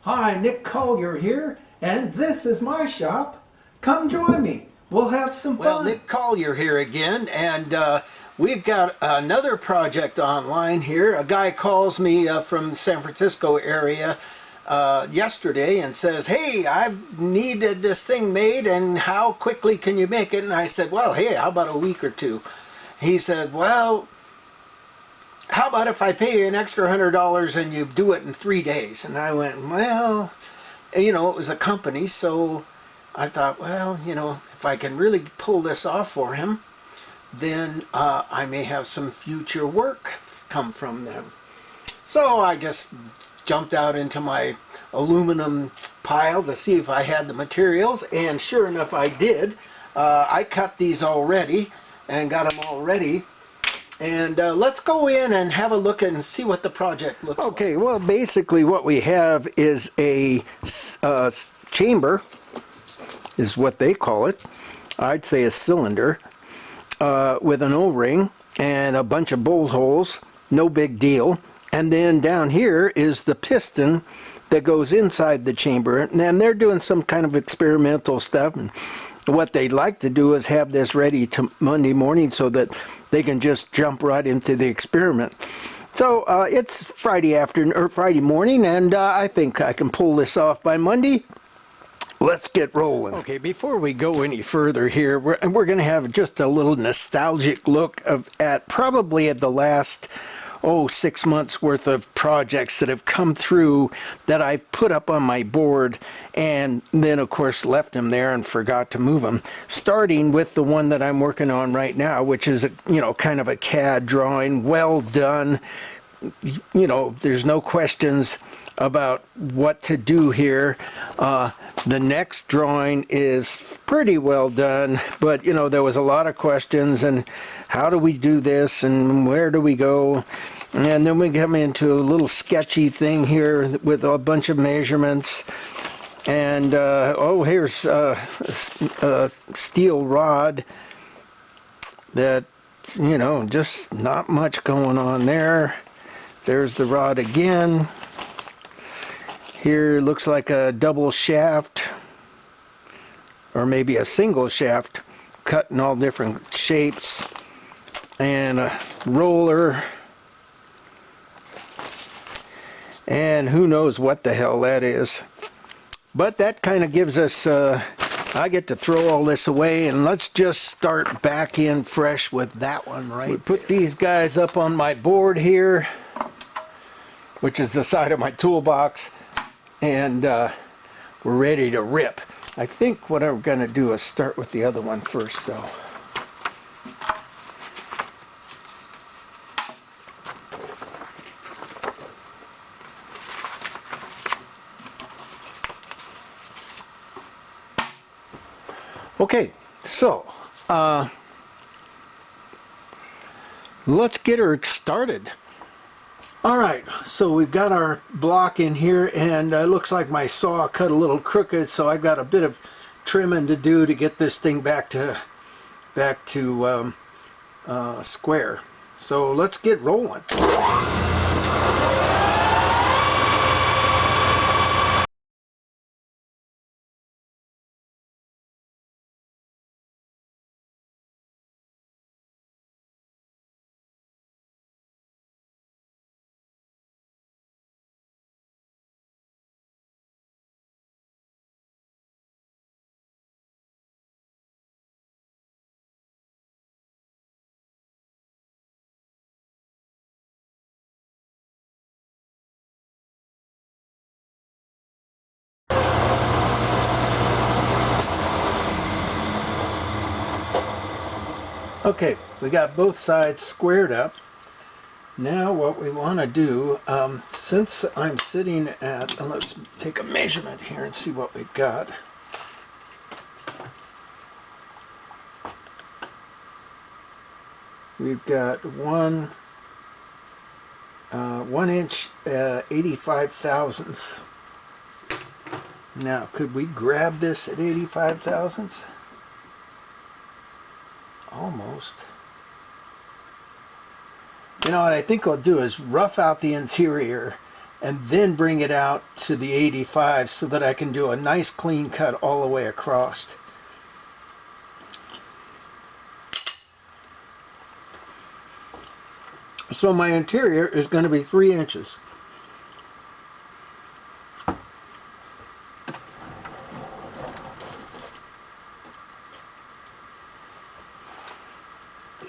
Hi, Nick Collier here, and this is my shop. Come join me. We'll have some fun. Well, Nick Collier here again, and we've got another project online here. A guy calls me from the San Francisco area yesterday and says, hey, I've needed this thing made, and how quickly can you make it? And I said, well, hey, how about a week or two? He said, well, how about if I pay you an extra $100 and you do it in 3 days? And I went, well, you know, it was a company, so I thought, well, you know, if I can really pull this off for him, then I may have some future work come from them. So I just jumped out into my aluminum pile to see if I had the materials, and sure enough I did. I cut these already and got them all ready. And let's go in and have a look and see what the project looks like. Okay, well, basically what we have is a chamber, is what they call it. I'd say a cylinder with an O-ring and a bunch of bolt holes, no big deal. And then down here is the piston that goes inside the chamber. And they're doing some kind of experimental stuff. And what they'd like to do is have this ready to Monday morning so that they can just jump right into the experiment. So it's Friday afternoon or Friday morning, and I think I can pull this off by Monday. Let's get rolling. Okay, before we go any further here, we're going to have just a little nostalgic look at probably at the last 6 months worth of projects that have come through that I put up on my board and then of course left them there and forgot to move them. Starting with the one that I'm working on right now, which is a, you know, kind of a CAD drawing, well done. You know, there's no questions about what to do here. The next drawing is pretty well done, but you know, there was a lot of questions and how do we do this and where do we go? And then we come into a little sketchy thing here with a bunch of measurements. And here's a steel rod that, you know, just not much going on there. There's the rod again. Here looks like a double shaft, or maybe a single shaft, cut in all different shapes, and a roller, and who knows what the hell that is. But that kind of gives us, I get to throw all this away, and let's just start back in fresh with that one right We put there. These guys up on my board here, which is the side of my toolbox, and we're ready to rip. I think what I'm going to do is start with the other one first, though. Okay, so let's get her started. All right, so we've got our block in here, and it looks like my saw cut a little crooked, so I've got a bit of trimming to do to get this thing back to square. So let's get rolling. Okay, we got both sides squared up. Now what we want to do, since I'm sitting at, let's take a measurement here and see what we've got. We've got 1 inch 85 thousandths. Now, could we grab this at 85 thousandths? Almost. You know what I think I'll do is rough out the interior and then bring it out to the 85 so that I can do a nice clean cut all the way across. So my interior is going to be 3 inches.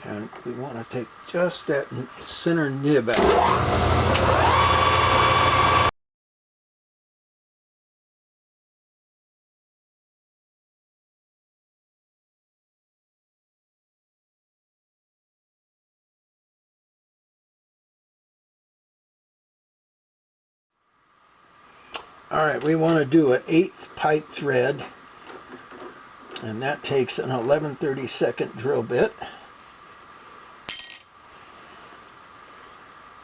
And we want to take just that center nib out. Alright, we want to do an 1/8 pipe thread, and that takes an 11/32 drill bit.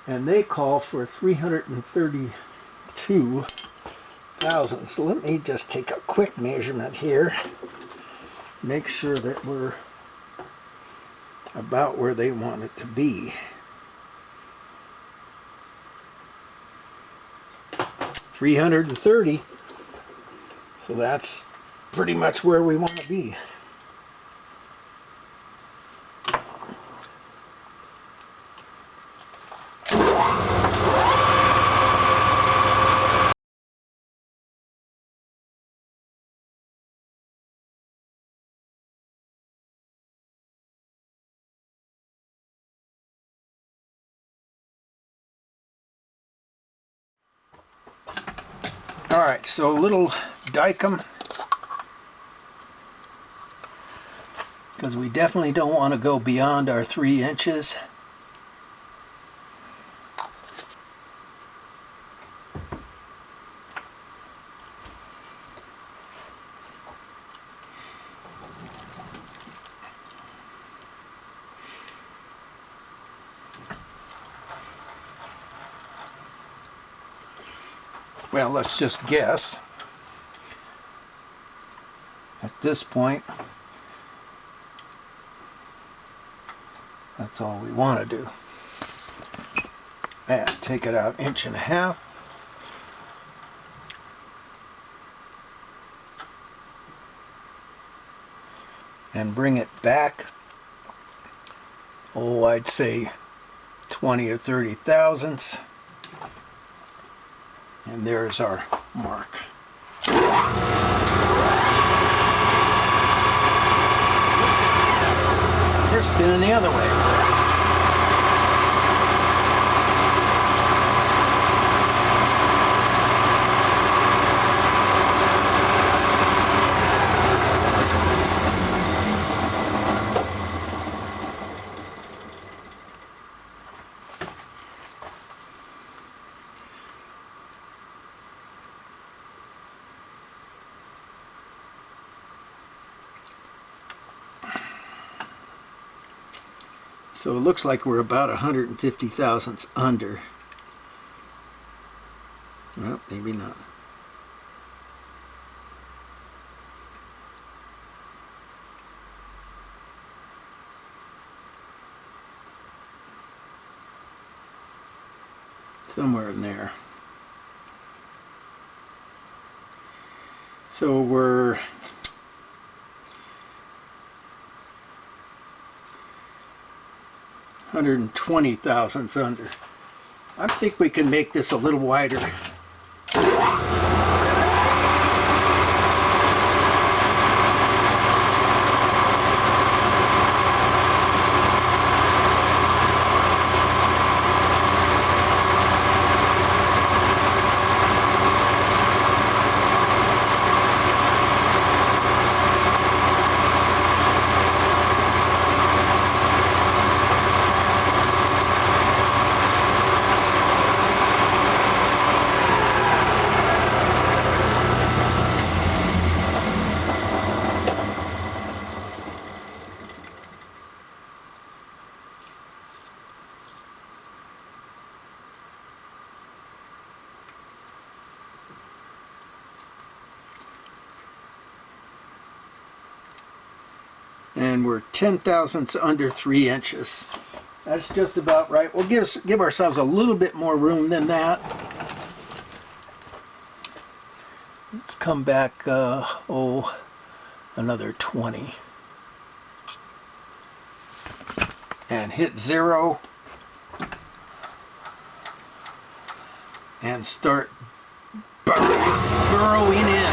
And they call for 332 thousandths. So let me just take a quick measurement here. Make sure that we're about where they want it to be. 330. So that's pretty much where we want to be. Alright, so a little dike-em, because we definitely don't want to go beyond our 3 inches. Well, let's just guess. At this point, that's all we want to do. And take it out 1.5 inches. And bring it back, oh, I'd say 20 or 30 thousandths. And there's our mark. We're spinning the other way. So it looks like we're about 150 thousandths under. Well, maybe not. Somewhere in there. So we're 120 thousandths under. I think we can make this a little wider. And we're 10 thousandths under 3 inches. That's just about right. We'll give ourselves a little bit more room than that. come back, another 20. And hit 0. And start burrowing in.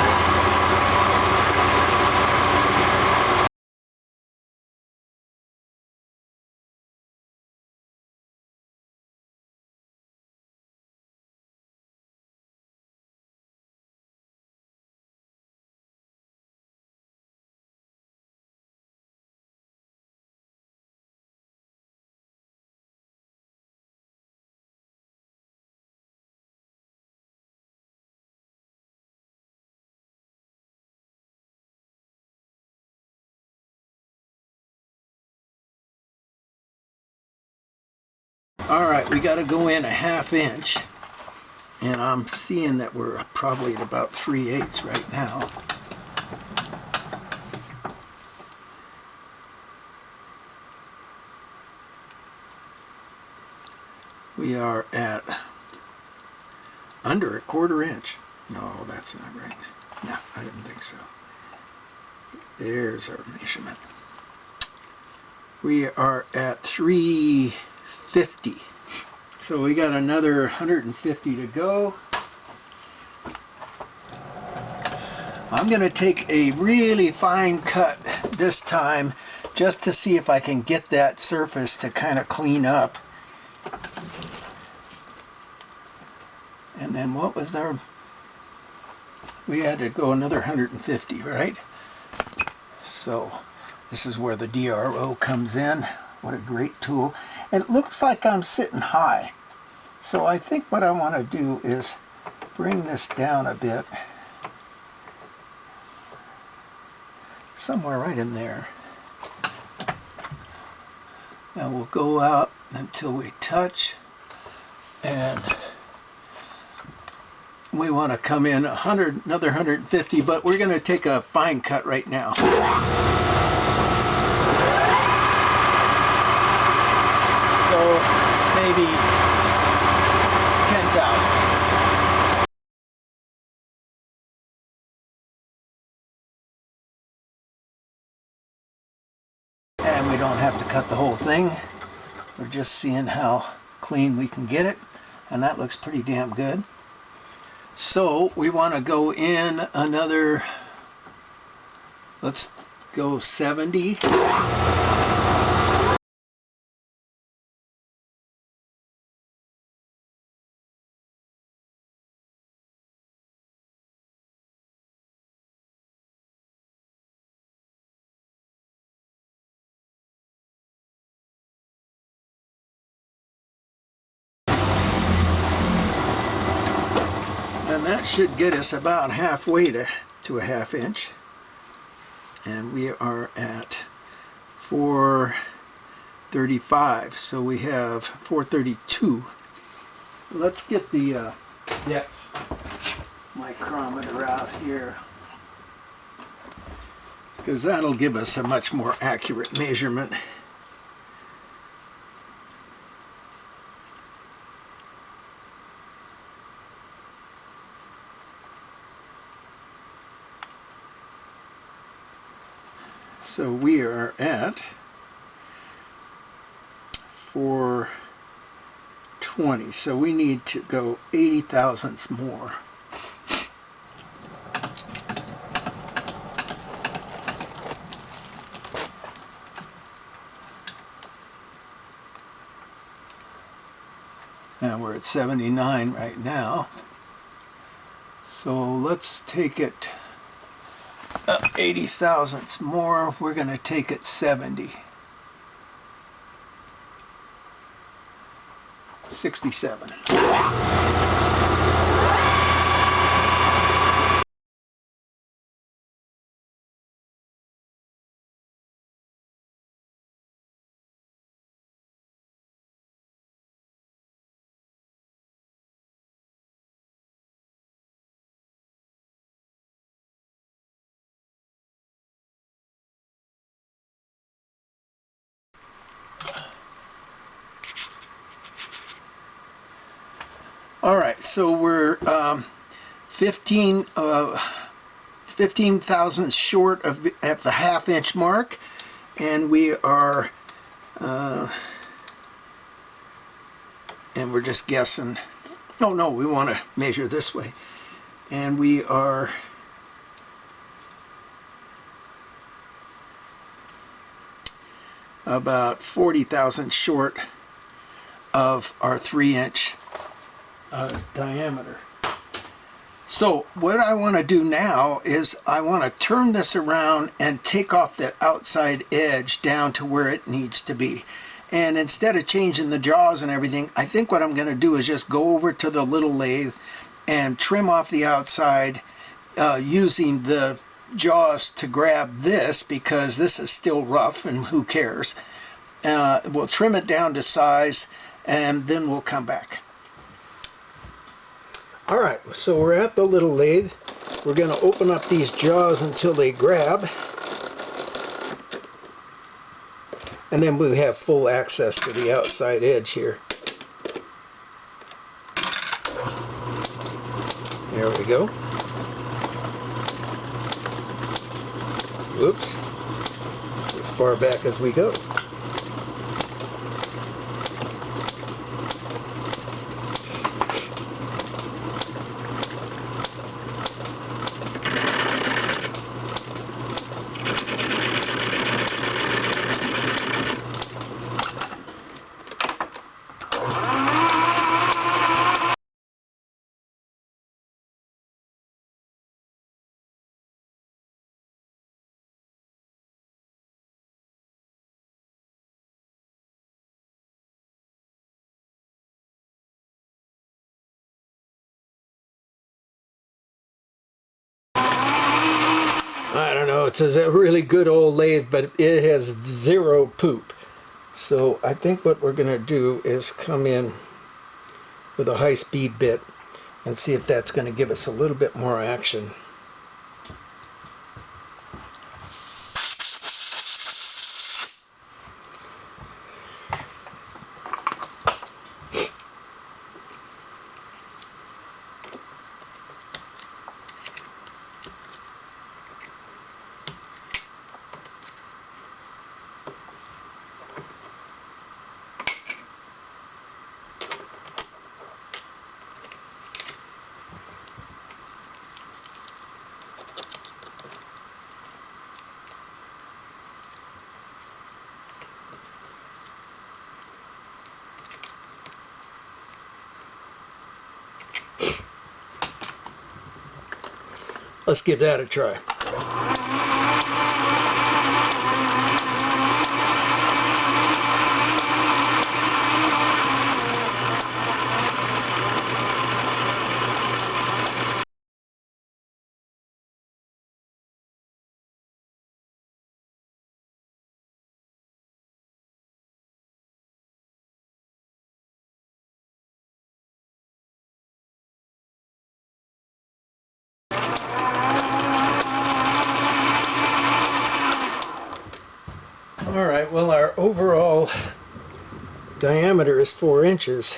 All right, we got to go in a 1/2 inch, and I'm seeing that we're probably at about 3/8 right now. We are at under a 1/4 inch. No, that's not right. No, I didn't think so. There's our measurement. We are at 350. So we got another 150 to go. I'm going to take a really fine cut this time just to see if I can get that surface to kind of clean up. And then what was our... We had to go another 150, right? So this is where the DRO comes in. What a great tool. And it looks like I'm sitting high. So I think what I want to do is bring this down a bit. Somewhere right in there. Now we'll go out until we touch. And we want to come in another 150, but we're going to take a fine cut right now. So maybe 10 thousandths. And we don't have to cut the whole thing. We're just seeing how clean we can get it, and that looks pretty damn good. So we want to go in another, let's go 70. And that should get us about halfway to a 1/2 inch. And we are at 435, so we have 432. Let's get the micrometer out here, because that'll give us a much more accurate measurement. So we are at 420, so we need to go 80 thousandths more. And we're at 79 right now. So let's take it 80 thousandths more. We're going to take it 70. 67. All right, so we're 15 15 thousandths short of at the half-inch mark, and we are and we're just guessing. No, we want to measure this way, and we are about 40 thousandths short of our 3-inch diameter. So what I want to do now is I want to turn this around and take off that outside edge down to where it needs to be. And instead of changing the jaws and everything, I think what I'm going to do is just go over to the little lathe and trim off the outside using the jaws to grab this, because this is still rough and who cares. We'll trim it down to size and then we'll come back. All right, so we're at the little lathe. We're going to open up these jaws until they grab, and then we have full access to the outside edge here. There we go. Whoops. That's as far back as we go. I don't know, it's a really good old lathe, but it has zero poop. So I think what we're going to do is come in with a high-speed bit and see if that's going to give us a little bit more action. Let's give that a try. All right, well, our overall diameter is 4 inches.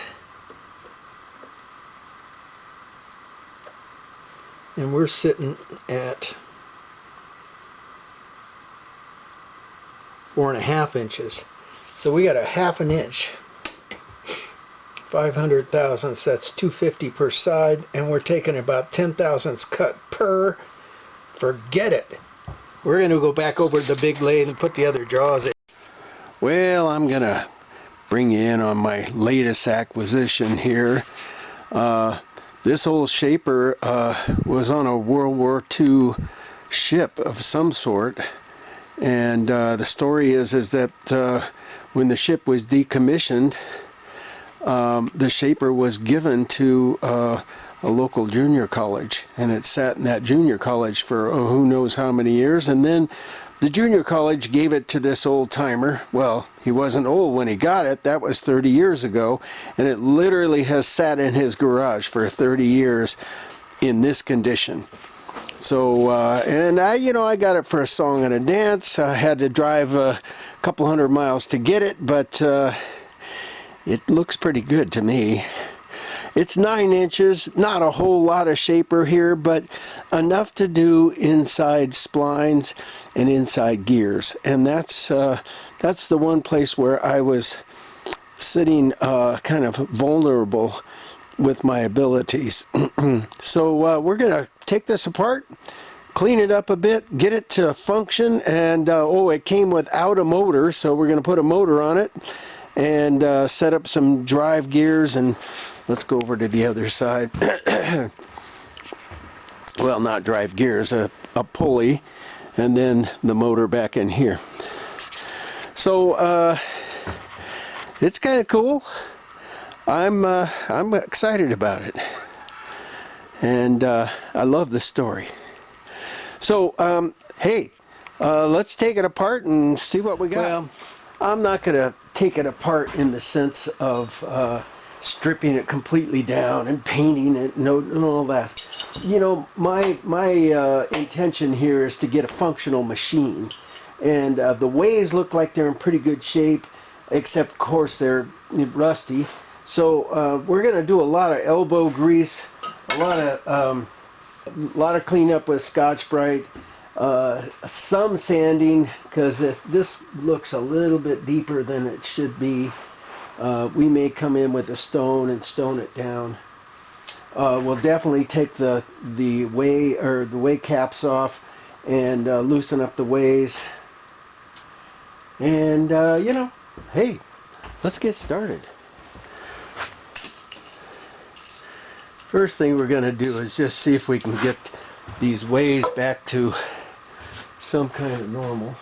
And we're sitting at 4.5 inches. So we got a 1/2 inch, 500 thousandths, that's 250 per side, and we're taking about 10 thousandths cut per. Forget it. We're going to go back over to the big lathe and put the other jaws in. Well, I'm going to bring you in on my latest acquisition here. This old shaper was on a World War II ship of some sort, and the story is that when the ship was decommissioned, the shaper was given to a local junior college, and it sat in that junior college for who knows how many years, and then the junior college gave it to this old timer. Well, he wasn't old when he got it, that was 30 years ago, and it literally has sat in his garage for 30 years in this condition. So and I got it for a song and a dance. I had to drive a couple hundred miles to get it, but it looks pretty good to me. It's 9 inches, not a whole lot of shaper here, but enough to do inside splines and inside gears. And that's the one place where I was sitting kind of vulnerable with my abilities. So we're gonna take this apart, clean it up a bit, get it to function, and it came without a motor, so we're gonna put a motor on it and set up some drive gears, and let's go over to the other side. Well, not drive gears, a pulley, and then the motor back in here. So it's kind of cool. I'm excited about it, and I love the story. So hey, let's take it apart and see what we got. Well, I'm not gonna take it apart in the sense of stripping it completely down and painting it and all that. You know, my intention here is to get a functional machine, and the ways look like they're in pretty good shape, except of course they're rusty. So we're gonna do a lot of elbow grease, a lot of cleanup with Scotch-Brite, some sanding, because this looks a little bit deeper than it should be. We may come in with a stone and stone it down. We'll definitely take the way caps off and loosen up the ways. And you know, hey, let's get started. First thing we're going to do is just see if we can get these ways back to some kind of normal.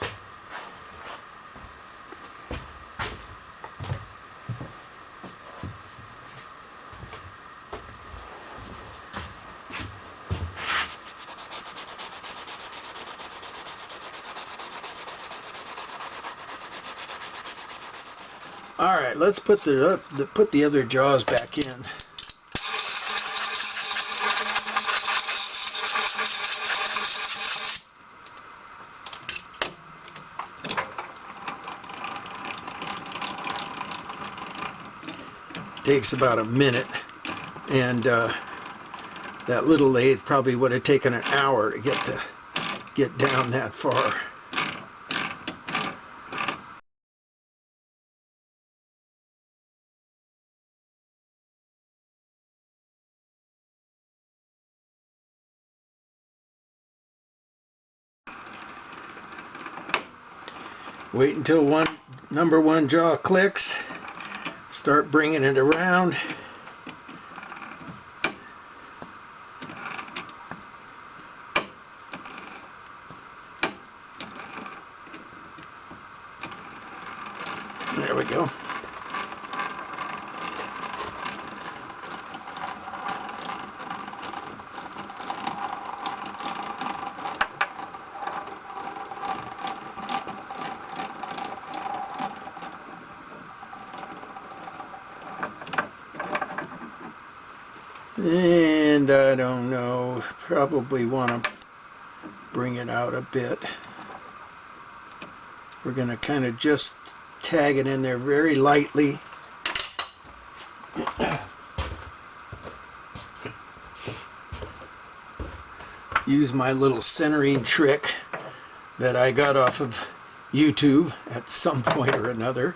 All right, let's put the other jaws back in. Takes about a minute, and that little lathe probably would have taken an hour to get down that far. Wait until number one jaw clicks. Start bringing it around. There we go. And I don't know, probably want to bring it out a bit. We're going to kind of just tag it in there very lightly. Use my little centering trick that I got off of YouTube at some point or another.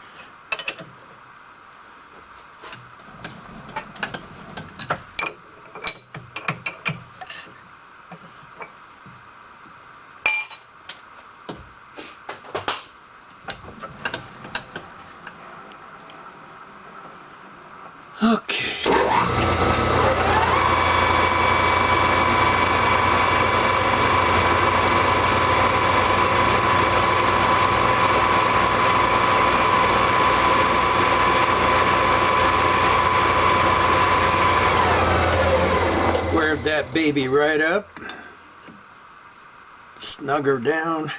Okay. Squared that baby right up. Snug her down.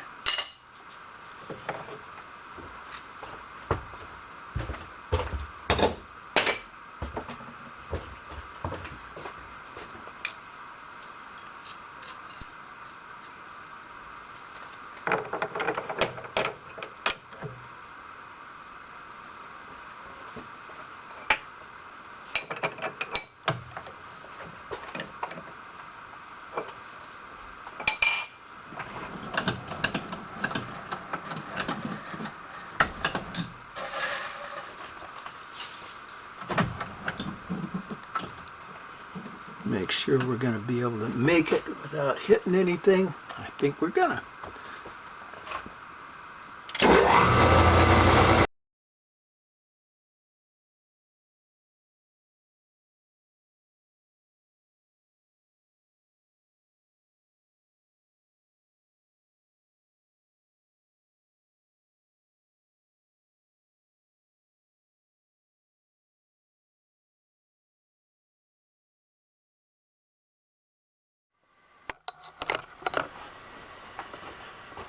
Make sure we're going to be able to make it without hitting anything. I think we're gonna.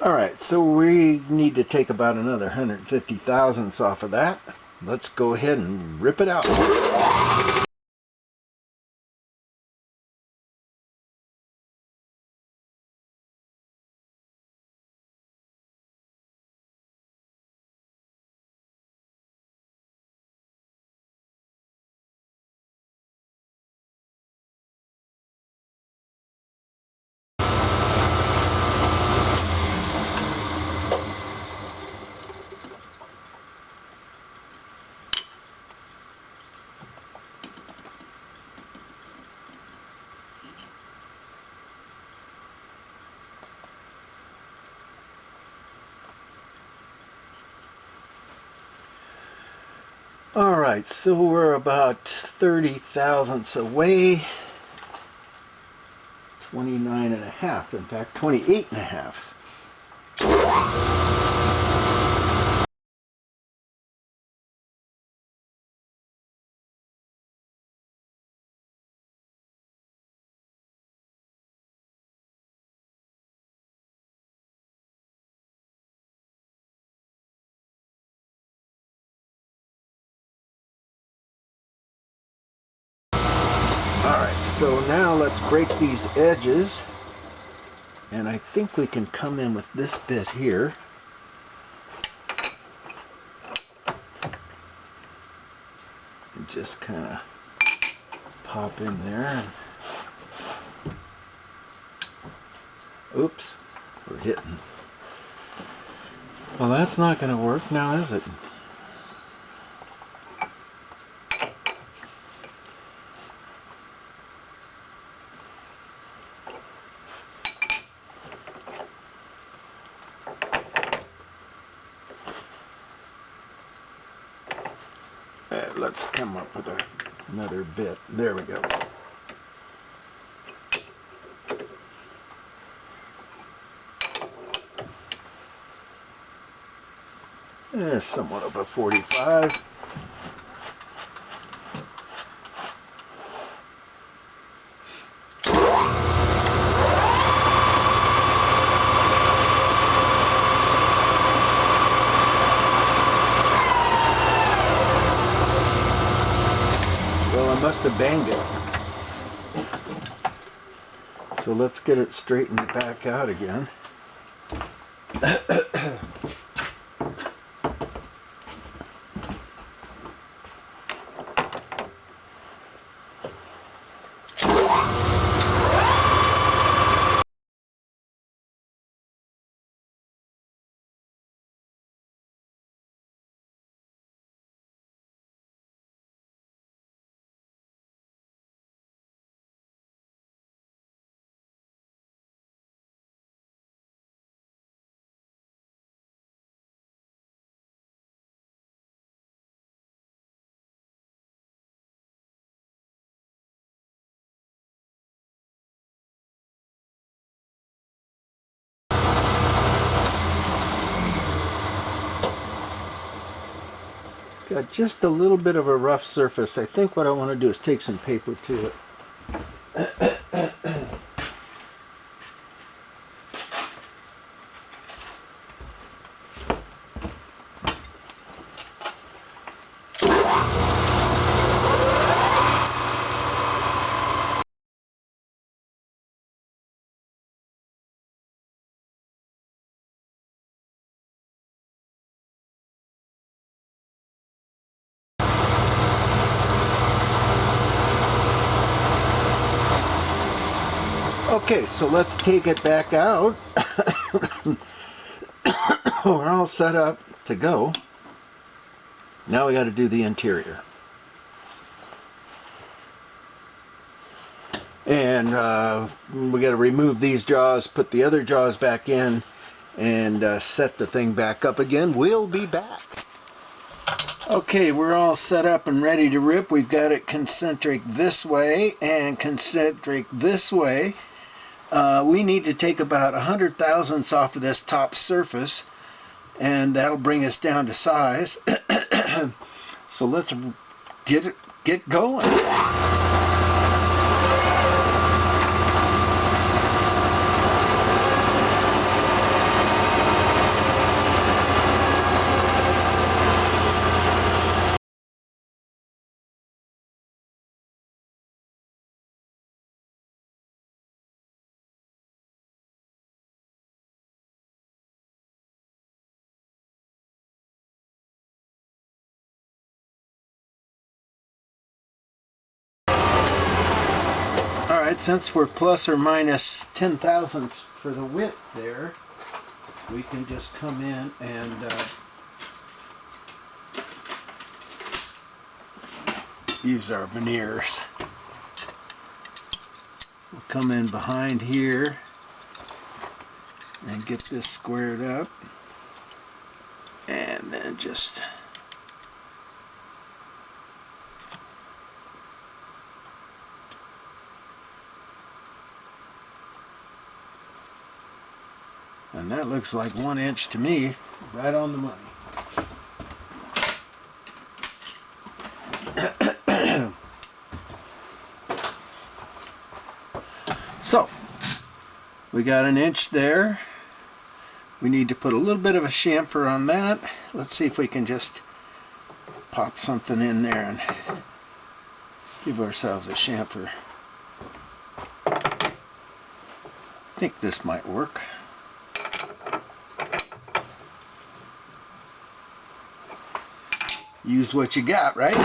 Alright, so we need to take about another 150 thousandths off of that. Let's go ahead and rip it out. Alright, so we're about 30 thousandths away. 29 and a half, in fact 28 and a half. Alright, so now let's break these edges, and I think we can come in with this bit here. And just kind of pop in there. And oops, we're hitting. Well, that's not going to work now, is it? Let's come up with another bit. There we go. There's somewhat of a 45. Must have banged it. So let's get it straightened back out again. Got just a little bit of a rough surface. I think what I want to do is take some paper to it. Okay, so let's take it back out. We're all set up to go. Now we got to do the interior. And we got to remove these jaws, put the other jaws back in, and set the thing back up again. We'll be back. Okay, we're all set up and ready to rip. We've got it concentric this way and concentric this way. We need to take about 100 thousandths off of this top surface, and that'll bring us down to size. So let's get going. Alright, since we're plus or minus 10 thousandths for the width there, we can just come in and use our veneers. We'll come in behind here and get this squared up, and then just and that looks like 1 inch to me, right on the money. So, we got 1 inch there. We need to put a little bit of a chamfer on that. Let's see if we can just pop something in there and give ourselves a chamfer. I think this might work. Use what you got, right?